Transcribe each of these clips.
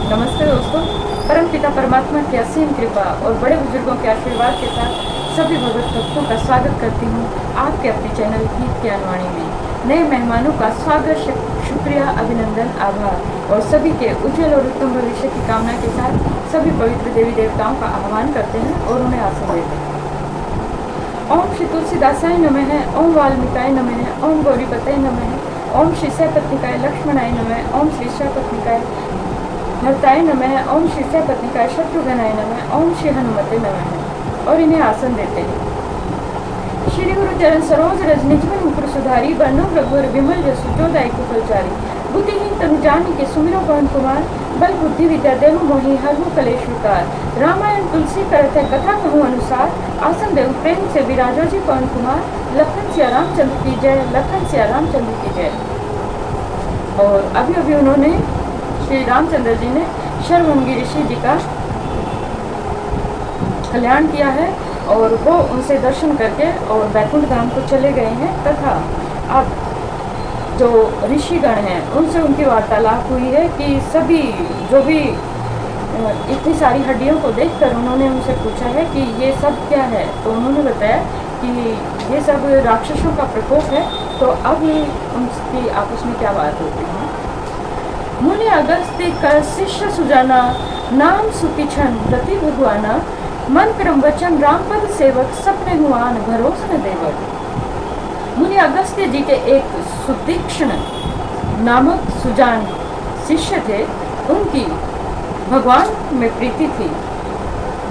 नमस्ते दोस्तों। परमपिता परमात्मा की असीम कृपा और बड़े बुजुर्गों के आशीर्वाद के साथ सभी भगवत भक्तों का स्वागत करती हूँ आपके अपने चैनल गीत ज्ञानवाणी में। नए मेहमानों का स्वागत, शुक्रिया, अभिनंदन, आभार और सभी के उज्जवल और उत्तम भविष्य की कामना के साथ सभी पवित्र देवी देवताओं का आह्वान करते हैं और उन्हें आसन देते हैं। ओम श्री तुलसीदासाय नमः, ओम वाल्मीकाय नमः, ओम गौरीपतये नमः, ओम श्री सैपत्निकाय लक्ष्मणाय नमः, ओम श्री सैपत्निकाय भरताय नमः, ओम श्री सैपत्निकाय शत्रुघ्नाय नमः, ओम श्री हनुमते नमः और इन्हें आसन देते हैं। श्री गुरु चरण सरोज रज निजमन मुकुर सुधारी, बरनो रघुवर विमल जसु जो दायिकु फलचारी, बुद्धिहीन तनु जानि के सुमिरो पवन कुमार, बल बुद्धि विद्या देहु मोहि हरहु कलेश विकार। रामायण तुलसी करत है कथा कहूँ अनुसार, आसन देव प्रेम से विराजो जी पवन कुमार। लखन सिया रामचंद्र की जय, लखन सिया रामचंद्र की जय। और अभी अभी उन्होंने श्री रामचंद्र जी ने शर्वंगी ऋषि जी का कल्याण किया है और वो उनसे दर्शन करके और बैकुंठ धाम को चले गए हैं। तथा अब जो ऋषिगण हैं उनसे उनकी वार्तालाप हुई है कि सभी जो भी इतनी सारी हड्डियों को देखकर उन्होंने उनसे पूछा है कि ये सब क्या है। तो उन्होंने बताया कि ये सब राक्षसों का प्रकोप है। तो अब उनकी आपस में क्या बात होती है। मुनि अगस्त्य कर शिष्य सुजाना, नाम सुतिछन रति भगवाना, मन क्रम वचन रामपद सेवक, सपने हुआन भरोस न देवक। मुनि अगस्त्य जी के एक सुतीक्ष्ण नामक सुजान शिष्य थे। उनकी भगवान में प्रीति थी।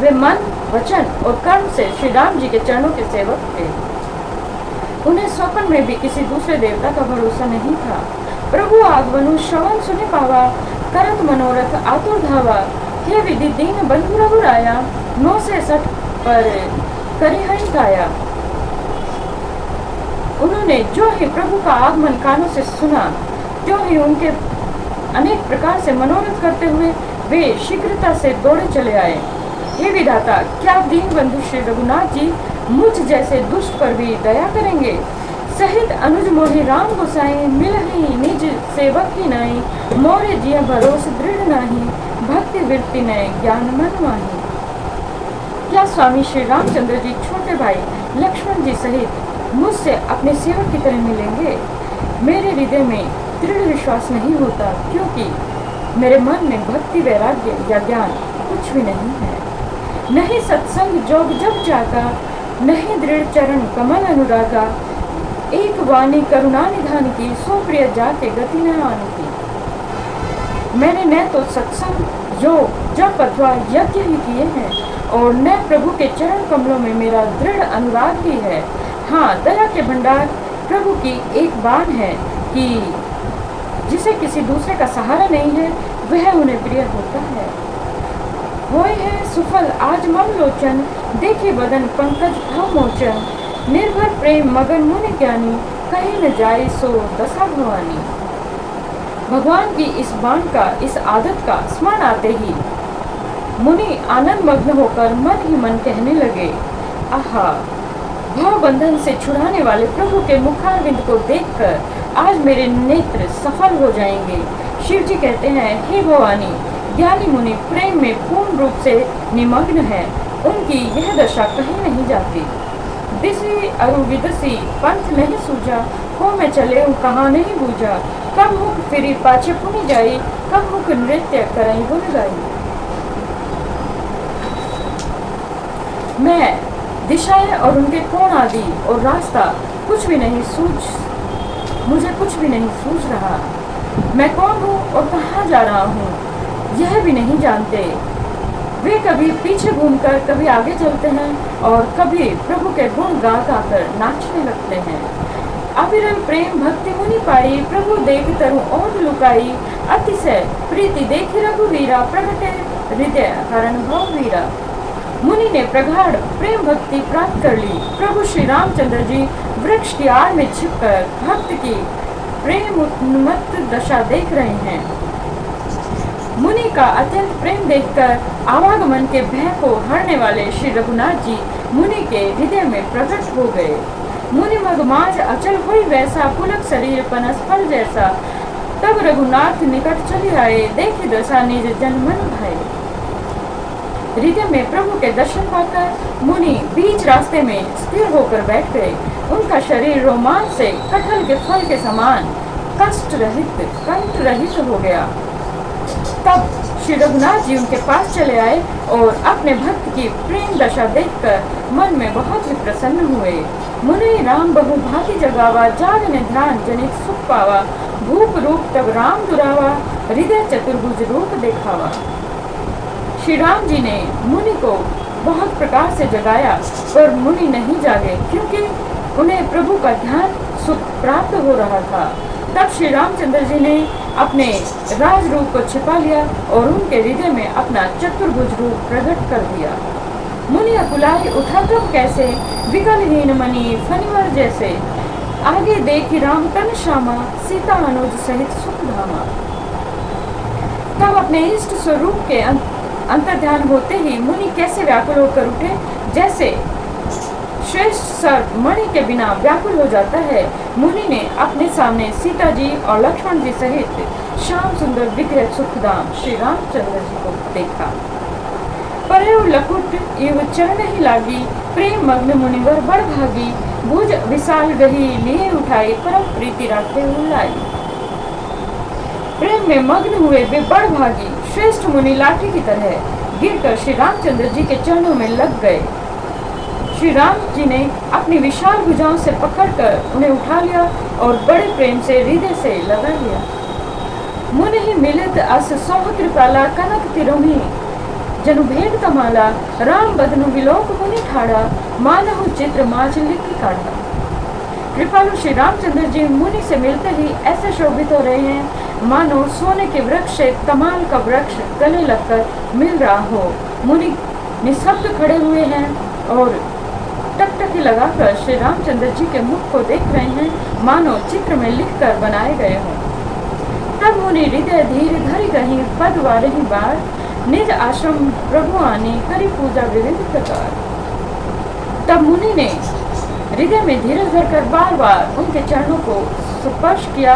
वे मन, वचन और कर्म से श्री राम जी के चरणों के सेवक थे। उन्हें स्वप्न में भी किसी दूसरे देवता का भरोसा नहीं था। प्रभु आगमनु श्रवण सुने पावा, करत मनोरथ आतुर धावा, हे विधि दीन बंधु रघुराया, 960 पर करिहरि गाया। उन्होंने जो ही प्रभु का आगमन कानों से सुना, जो ही उनके अनेक प्रकार से मनोरथ करते हुए वे शीघ्रता से दौड़े चले आए। हे विधाता, क्या दीन बंधु श्री रघुनाथ जी मुझ जैसे दुष्ट पर भी दया करेंगे। सहित अनुज मोहि राम गोसाई, मिलहि निज सेवक ही नाई, मोरे जिय भरोस दृढ़ नाही, भक्ति वृत्ति नय ज्ञान मन माही। क्या स्वामी श्री रामचंद्र जी छोटे भाई लक्ष्मण जी सहित मुझसे अपने सेवक की तरह मिलेंगे। मेरे हृदय में दृढ़ विश्वास नहीं होता, क्योंकि मेरे मन में भक्ति वैराग्य या ज्ञान कुछ भी नहीं है। नहीं सत्संग जोग जब जागा, नहीं दृढ़ चरण कमल अनुरागा, एक वाणी करुणा निधान की, सो प्रिय जाके गति न आने की। मैंने न तो सत्संग योग जप अथवा यज्ञ ही किए हैं और न प्रभु के चरण कमलों में मेरा दृढ़ अनुराग भी है। हाँ, दया के भंडार प्रभु की एक बात है कि जिसे किसी दूसरे का सहारा नहीं है वह उन्हें प्रिय होता है। होय है सुफल आज मम लोचन, देखे बदन पंकज भव मोचन, निर्भर प्रेम मगन मुनि ज्ञानी, कहीं न जाए सो दशा भवानी। भगवान की इस बाण का, इस आदत का स्मरण आते ही मुनि आनंद मग्न होकर मन ही मन कहने लगे, आहा, भाव बंधन से छुड़ाने वाले प्रभु के मुखारविंद को देखकर आज मेरे नेत्र सफल हो जाएंगे। शिव जी कहते हैं, हे भवानी, ज्ञानी मुनि प्रेम में पूर्ण रूप से निमग्न है, उनकी यह दशा कहीं नहीं जाती। दिसी अरु विदसी पंथ नहीं सूझा, को मैं चले कहाँ नहीं बूझा, कब मुख फिरी पाछे पुनि जाई, कब मुख नृत्य करई गुण गाई। मैं दिशाएं और उनके कोण आदि और रास्ता कुछ भी नहीं मुझे कुछ भी नहीं सूझ रहा। मैं कौन हूँ और कहाँ जा रहा हूँ यह भी नहीं जानते। वे कभी पीछे घूमकर कभी आगे चलते हैं और कभी प्रभु के गुण गा कर नाचने लगते हैं। अविरल प्रेम भक्ति मुनि पाई, प्रभु देख तरु और लुकाई, अतिशय प्रीति देखी रघुवीरा, प्रगटे हृदय हरण भव वीरा। मुनि ने प्रगाढ़ प्रेम भक्ति प्राप्त कर ली। प्रभु श्री रामचंद्र जी वृक्ष की आड़ में छिपकर भक्त की प्रेम उन्मत्त दशा देख रहे हैं। मुनि का अत्यंत प्रेम देखकर आवागमन के भय को हरने वाले श्री रघुनाथ जी मुनि के हृदय में प्रकट हो गए। मुनि मगमाज अचल हुई वैसा, पुलक शरीर पनस फल जैसा, तब रघुनाथ निकट चले आए, देखी दशा निज जन मन भाए। हृदय में प्रभु के दर्शन पाकर मुनि बीच रास्ते में स्थिर होकर बैठ गए। उनका शरीर रोमांच से कटहल के फल के समान कष्ट रहित कंठ रहित हो गया। तब श्री रघुनाथ जी उनके पास चले आए और अपने भक्त की प्रेम दशा देखकर मन में बहुत ही प्रसन्न हुए। मुनि राम बहु भांति जगावा, जागने ध्यान जनित सुख पावा। भूप रूप तब राम दुरावा, हृदय चतुर्भुज रूप देखावा। श्री राम जी ने मुनि को बहुत प्रकार से जगाया, पर मुनि नहीं जागे, क्योंकि उन्हें प्रभु का ध्यान सुख प्राप्त हो रहा था। तब श्री रामचंद्र जी ने अपने राज रूप को छिपा लिया और उनके हृदय में अपना चतुर्भुज रूप प्रकट कर दिया। मुनि अकुलाए उठा तब कैसे, विकलहीन मणि फणिवर जैसे। आगे देखी राम तन श्यामा, सीता अनुज सहित सुख धामा। तब अपने इष्ट स्वरूप के अंतर्ध्यान होते ही मुनि कैसे व्याकुल होकर उठे, जैसे श्रेष्ठ सर्प मणि के बिना व्याकुल हो जाता है। मुनि ने अपने सामने सीता जी और लक्ष्मण जी सहित श्याम सुंदर विग्रह सुखधाम श्री रामचंद्र जी को देखा। परयो लकुट इव चरण ही लागी, प्रेम मग्न मुनिवर बड़ भागी। भुज विशाल गही लिए उठाई, परम प्रीति राखे उलाई। प्रेम में मग्न हुए वे बड़ भागी श्रेष्ठ मुनि लाठी की तरह गिरकर श्री रामचंद्र जी के चरणों में लग गए। श्री राम जी ने अपनी विशाल भुजाओं से पकड़कर उन्हें उठा लिया और बड़े प्रेम से हृदय से लगा लिया। मुनि ही मिलित अस सौह कृपाला, कनक तिरोही जनु भेद कमाला। राम बदनु विलोक मुनि ठाड़ा, मानहु चित्र माच लिखि काढ़ा। कृपालु श्री रामचंद्र जी मुनि से मिलते ही ऐसे शोभित हो रहे हैं मानो सोने के वृक्ष से तमाल का वृक्ष गले लगकर मिल रहा हो। मुनि निःशब्द खड़े हुए हैं और टकटकी लगाकर श्री रामचंद्र जी के मुख को देख रहे हैं, मानो चित्र में लिखकर बनाए गए हों। तब मुनि हृदय धीरे धरि गही, पद वारही बार। निज आश्रम प्रभु आने, करी पूजा विविध प्रकार। तब मुनि ने हृदय में धीरज धरकर बार बार उनके चरणों को स्पर्श किया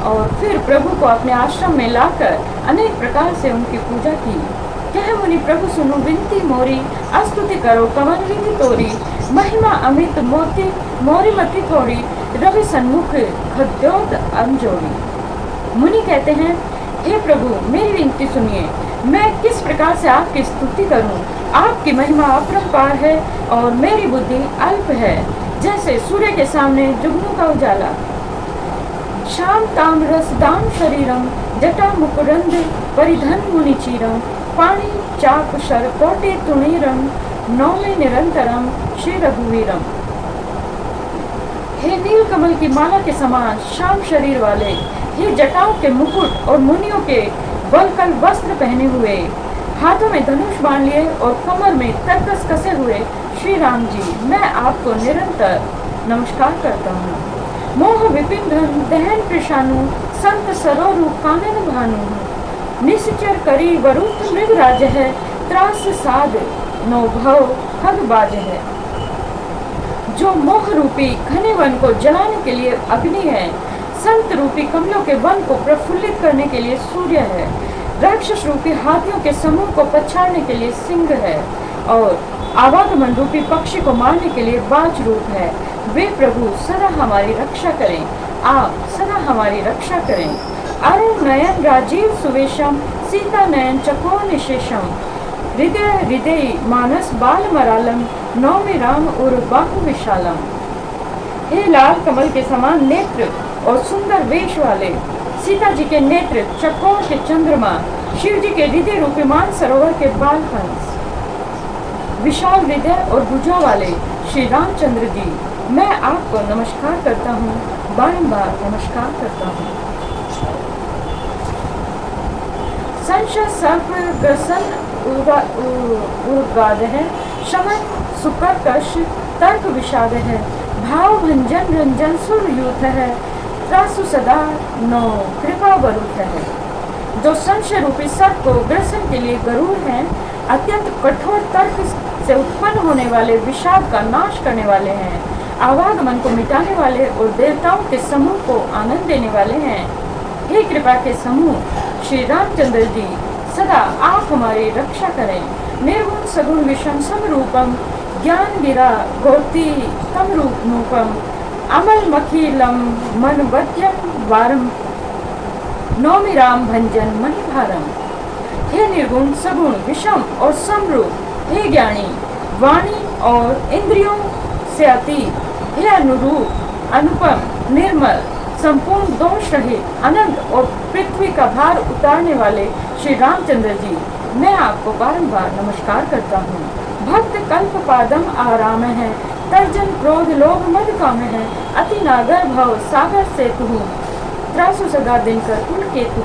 और फिर प्रभु को अपने आश्रम में लाकर अनेक प्रकार से उनकी पूजा की। कह मुनि प्रभु सुनो विनती मोरी, अस्तुति करो कमल विधि तोरी। महिमा अमित मोती मोरी मति थोड़ी, रवि सन्मुख खद्योत अंजोरी। मुनि कहते हैं, हे प्रभु मेरी विनती सुनिए, मैं किस प्रकार से आपकी स्तुति करूं। आपकी महिमा अपरंपार है और मेरी बुद्धि अल्प है, जैसे सूर्य के सामने जुगनू का उजाला। श्याम ताम रसदाम शरीरम, जटा मुकुरंद परिधन मुनि चीरम। पाणी चाप शर कोटि तुणीरम, नौमे निरंतरम श्री रघुवीरम। हे नील कमल की माला के समान श्याम शरीर वाले, हे जटाओं के मुकुट और मुनियों के वलकल वस्त्र पहने हुए, हाथों में धनुष बांध लिए और कमर में तरकस कसे हुए श्री राम जी, मैं आपको निरंतर नमस्कार करता हूँ। मोह विपिन धन दहन कृषाणु, संत सरोरु कानन भानु। निश्चर करी वरुत मृग राज है, त्रास साध नौ भव खग बाज है। जो मोह रूपी घने वन को जलाने के लिए अग्नि है, संत रूपी कमलों के वन को प्रफुल्लित करने के लिए सूर्य है, राक्षस रूपी हाथियों के समूह को पछाड़ने के लिए सिंह है और आवागमन रूपी पक्षी को मारने के लिए बाज रूप है। वे प्रभु सदा हमारी रक्षा करें, आप सदा हमारी रक्षा करें। अरुण नयन राजीव सुवेशम, सीता नयन चकोर निशेषम। हृदय हृदय मानस बाल मरालम, नौमी राम उर बाहु विशालम। हे लाल कमल के समान नेत्र और सुंदर वेश वाले, सीता जी के नेत्र चकोर के चंद्रमा, शिव जी के हृदय रूपी मान सरोवर के बाल हंस। विशाल हृदय और भुजा वाले श्री रामचंद्र जी, मैं आपको नमस्कार करता हूँ, बारंबार नमस्कार करता हूँ। संशय सर्प ग्रसन उर्गाद है, शमन सुकर्कश तर्क विषाद है। भाव भंजन रंजन सुर यूथ है, त्रासु सदा नौ कृपा वरुथ है। जो संशय रूपी सर्प को ग्रसन के लिए गरुड़ हैं, अत्यंत कठोर तर्क से उत्पन्न होने वाले विषाद का नाश करने वाले हैं, आवागमन को मिटाने वाले और देवताओं के समूह को आनंद देने वाले हैं। हे कृपा के समूह श्री रामचंद्र जी, सदा आप हमारी रक्षा करें। निर्गुण सगुण विषम समरूपम ज्ञान गिरा गोती तम रूपम अमल मखीलम मन वध्यम वारम नौमि राम भंजन मणिभारम। हे निर्गुण सगुण विषम और समरूप, हे ज्ञानी वाणी और इंद्रियों से अतीत, हे अनुरूप अनुपम निर्मल संपूर्ण दोष रहित अनंत और पृथ्वी का भार उतारने वाले श्री रामचंद्र जी, मैं आपको बारंबार नमस्कार करता हूँ। भक्त कल्प पादम आराम है, तर्जन क्रोध लोभ मद काम है, अति नागर भव सागर से तू, त्रासु सदा दिनकर कुल केतु।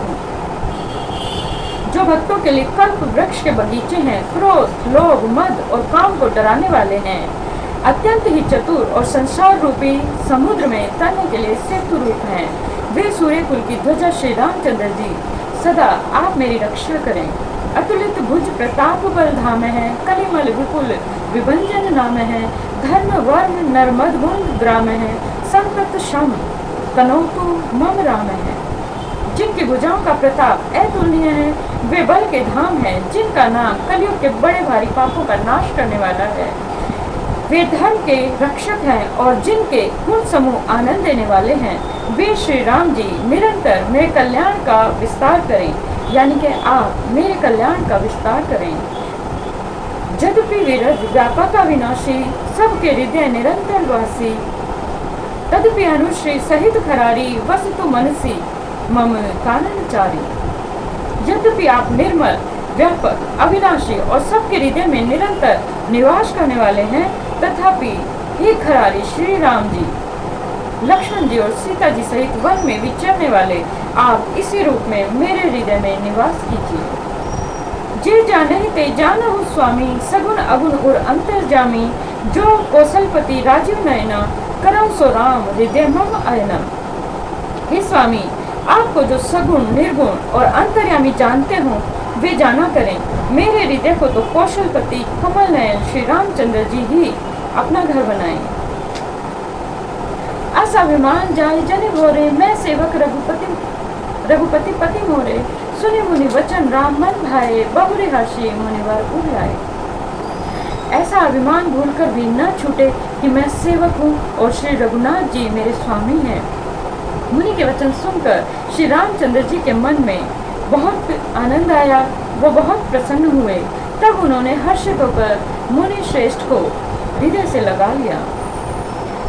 जो भक्तों के लिए कल्प वृक्ष के बगीचे हैं, क्रोध लोभ मद और काम को डराने वाले हैं, अत्यंत ही चतुर और संसार रूपी समुद्र में तरने के लिए सेतु रूप हैं, वे सूर्य कुल की ध्वजा श्री रामचंद्र जी, सदा आप मेरी रक्षा करें। अतुलित भुज प्रताप बल धाम है, कलिमल विपुल विभंजन नाम है, धर्म वर्ण नर्मद गुण ग्राम है, संकट शम तनोतु मम राम है। जिनकी भुजाओं का प्रताप अतुलनीय है, वे बल के धाम है, जिनका नाम कलयुग के बड़े भारी पापों का नाश करने वाला है, वे धर्म के रक्षक हैं और जिनके गुण समूह आनंद देने वाले हैं, वे श्री राम जी निरंतर मेरे कल्याण का विस्तार करें, यानी कि आप मेरे कल्याण का विस्तार करें। यद्यपि विरज व्यापक अविनाशी, सबके हृदय निरंतर वासी, तदपि अनुश्री सहित खरारी, वसतु मनसी मम काननचारी। यद्यपि आप निर्मल व्यापक अविनाशी और सबके हृदय में निरंतर निवास करने वाले हैं, तथापि हे खरारी श्री राम जी, लक्ष्मण जी और सीता जी सहित वन में विचरने वाले आप इसी रूप में मेरे हृदय में निवास कीजिए। जे जाने ते जानहु स्वामी, सगुण अगुण और अंतर्जामी, जो कौशलपति राजीव नयना, करौ सो राम हृदय मम अयना। हे स्वामी, आपको जो सगुण निर्गुण और अंतर्यामी जानते हो, वे जाना करें। मेरे हृदय को तो कौशलपति कमल नयन श्री रामचंद्र जी ही अपना घर बनाएं। असाभिमान जाय जनि भोरे, मैं सेवक रघुपति पति मोरे, सुनि मुनि वचन राम मन भाए, बहुरे हर्षि मुनिवर उड़ाए। ऐसा अभिमान भूलकर भी न छूटे कि मैं सेवक हूँ और श्री रघुनाथ जी मेरे स्वामी हैं। मुनि के वचन सुनकर श्री रामचंद्र जी के मन में बहुत आनंद आया, वो बहुत प्रसन्न हुए। तब उन्होंने हर्षित होकर मुनि श्रेष्ठ को हृदय से लगा लिया।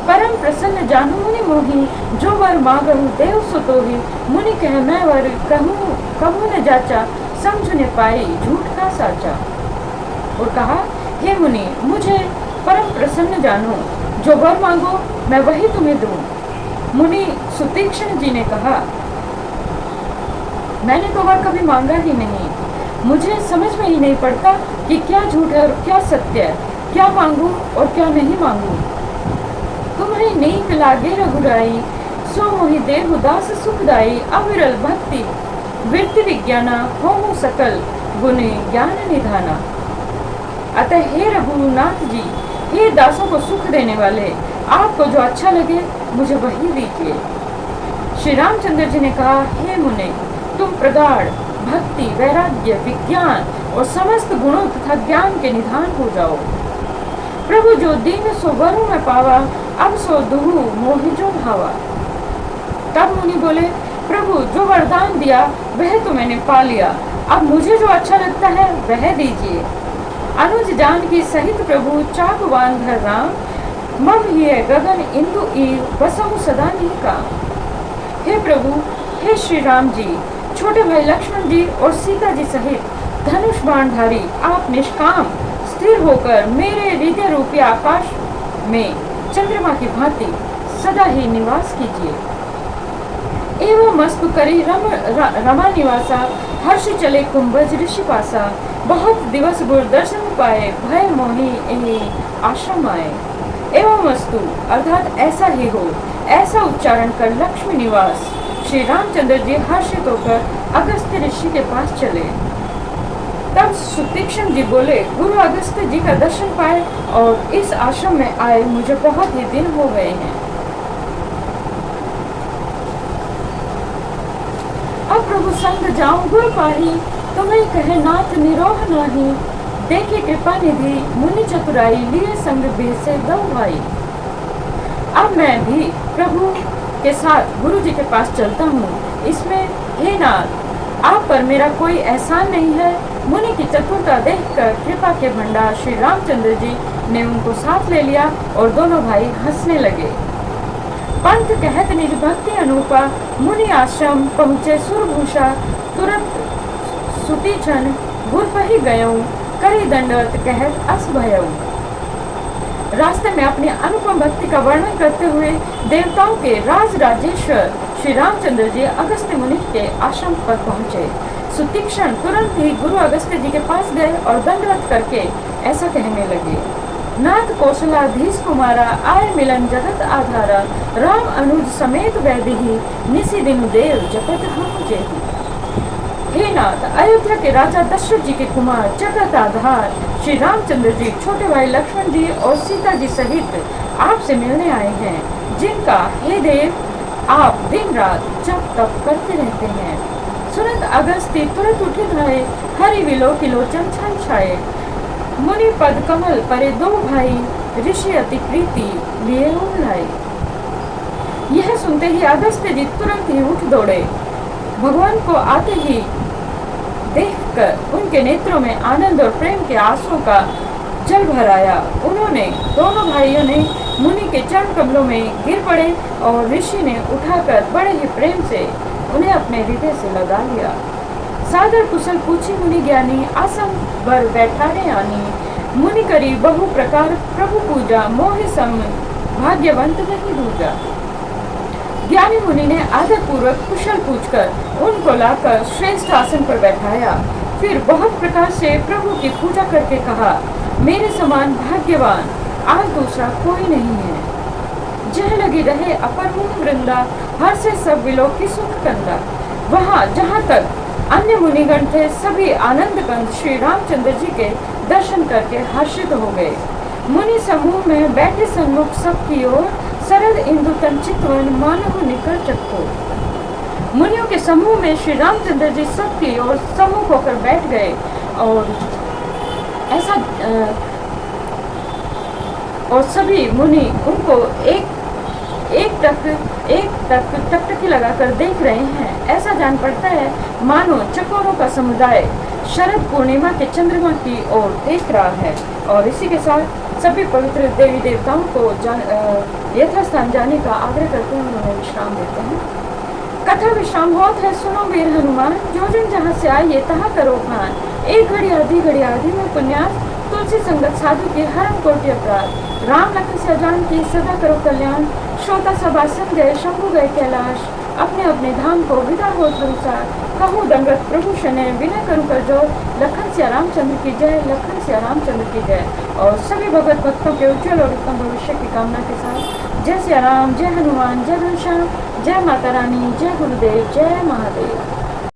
परम प्रसन्न जानू मुनि मोही, जो वर मांगहु देव सुतोहि, मुनि कह मैं वर कहूँ कहूँ न जाचा, समझ न पाई झूठ का साचा। और कहा, हे मुनि, मुझे परम प्रसन्न जानो, जो वर मांगो मैं वही तुम्हें दूं। मुनि सुतीक्ष्ण जी ने कहा, मैंने तो वर कभी मांगा ही नहीं, मुझे समझ में ही नहीं पड़ता कि क्या झूठ है और क्या सत्य है, क्या मांगू और क्या नहीं मांगू। तुम्हें नीक लागे रघुराई, सो मोहि देहु दास सुखदाई, अविरल भक्ति वृत्ति विज्ञाना, होमु सकल गुण ज्ञान निधाना। अतः हे रघुनाथ जी, हे दासों को सुख देने वाले, आपको जो अच्छा लगे मुझे वही दीजिए। श्री रामचंद्र जी ने कहा, हे मुने, तुम प्रगाढ़ भक्ति वैराग्य विज्ञान और समस्त गुणों तथा ज्ञान के निधान हो जाओ। प्रभु जो दीन सो वरु में पावा, अब सो दुहु मोहि जो भावा। तब मुनि बोले, प्रभु जो वरदान दिया वह तो मैंने पा लिया, अब मुझे जो अच्छा लगता है वह दीजिए। अनुज जानकी सहित प्रभु चाकवान धर राम, मम ही गगन इंदु ईव बसहु सदा नीका। हे प्रभु, हे श्री राम जी, छोटे भाई लक्ष्मण जी और सीता जी सहित धनुष बाणधारी आप निष्काम स्थिर होकर मेरे हृदय रूपी आकाश में चंद्रमा की भांति सदा ही निवास कीजिए। एवं मस्तु करी रमा निवासा, हर्ष चले कुंभज ऋषि पासा, बहुत दिवस गुर दर्शन पाए, भय मोहि एहि आश्रम आए। एवं वस्तु अर्थात ऐसा ही हो, ऐसा उच्चारण कर लक्ष्मी निवास श्री रामचंद्र जी हर्षित होकर अगस्त्य ऋषि के पास चले। तब सुतीक्ष्ण जी बोले, गुरु अगस्त्य जी का दर्शन पाए और इस आश्रम में आए मुझे बहुत ही दिन हो गए हैं। प्रभु संग जाऊं गुरु पाही, तुम्हें कहे नाथ निरोह नाही। देखे कृपा निधि मुनि चतुराई, लिए संग बेसे दो भाई। अब मैं भी प्रभु के साथ गुरु जी के पास चलता हूँ। इसमें हे नाथ, आप पर मेरा कोई एहसान नहीं है। मुनि की चतुरता देखकर कृपा के भंडार श्री रामचंद्र जी ने उनको साथ ले लिया और दोनों भाई हंसने लगे। पंथ कहत निज भक्ति अनूपा, मुनि आश्रम पहुँचे सुरभूषा। तुरंत सुटी क्षण गुर पही गयऊं, करी दंडवत कहत अस भयऊं। रास्ते में अपनी अनुपम भक्ति का वर्णन करते हुए देवताओं के राज राजेश्वर श्री रामचंद्र जी अगस्त्य मुनि के आश्रम पर पहुँचे। सुतीक्षण तुरंत ही गुरु अगस्त्य जी के पास गए और दंडवत करके ऐसा कहने लगे। नाथ कौशलाधीश कुमारा, आय मिलन जगत आधारा। राम अनुज समेत वैदेही, निसी दिनु देव जपत हम जेहि। हे नाथ, अयोध्या के राजा दशरथ जी के कुमार जगत आधार श्री रामचंद्र जी छोटे भाई लक्ष्मण जी और सीता जी सहित आपसे मिलने आए हैं, जिनका हे देव आप दिन रात जप तप करते रहते हैं। सुनत अगस्त्य तुरंत उठे धाये, हरि विलोकिलोचन छल छाए। मुनि पद कमल परे दो भाई, ऋषि अति प्रीति लिए लाए। यह सुनते ही अगस्त्य जी तुरंत ही उठ दौड़े। भगवान को आते ही देखकर उनके नेत्रों में आनंद और प्रेम के आंसुओं का जल भर आया। उन्होंने दोनों भाइयों ने मुनि के चरण कमलों में गिर पड़े और ऋषि ने उठाकर बड़े ही प्रेम से उन्हें अपने हृदय से लगा लिया। सादर कुशल पूछी मुनि ज्ञानी, आसन बर बैठाने आनी। मुनि करी बहु प्रकार प्रभु पूजा, मोहि सम भाग्यवंत नहीं दूजा। ज्ञानी मुनि ने आदर पूर्वक कुशल पूछकर उनको लाकर श्रेष्ठ आसन पर बैठाया। फिर बहुत प्रकार से प्रभु की पूजा करके कहा, मेरे समान भाग्यवान आज दूसरा कोई नहीं है। जह लगी रहे अपर मुख वृंदा, हर से सब विलोकी सुख कंदा। वहाँ जहाँ तक अन्य मुनिगण थे, सभी आनंद कंद श्री रामचंद्र जी के दर्शन करके हर्षित हो गए। मुनि समूह में बैठे सन्मुख सबकी ओर, सरल इंदु तन चितवन मानव निकल चक्को। मुनियों के समूह में श्री रामचंद्र जी सबकी ओर सम्मुख होकर बैठ गए और ऐसा और सभी मुनि उनको एक टक टकटकी लगाकर देख रहे हैं। ऐसा जान पड़ता है मानो चकोरों का समुदाय शरद पूर्णिमा के चंद्रमा की ओर देख रहा है। और इसी के साथ सभी पवित्र देवी देवताओं को यथास्थान जाने का आग्रह करते हैं, उन्हें विश्राम देते हैं। कथा विश्राम होत है, सुनो वीर हनुमान। जो जन जहाँ से आइए तहाँ करो भान। एक घड़ी आधी में पुण्यास, तुलसी संगत साधु के हरम कोटि अपराध। राम लखन से अजान की सदा करो कल्याण। श्रोता सब आसन गए, शंभु गए कैलाश। अपने अपने धाम को विदा हो अनुसार, कहूँ दंडवत प्रभु शनै। विनय करूँ कर जोर, लखन सिया रामचंद्र की जय, लखन सिया रामचंद्र की जय। और सभी भगवत भक्तों के उज्जवल और उत्तम भविष्य की कामना के साथ जय सिया राम, जय हनुमान, जय घनश्याम, जय माता रानी, जय गुरुदेव, जय महादेव।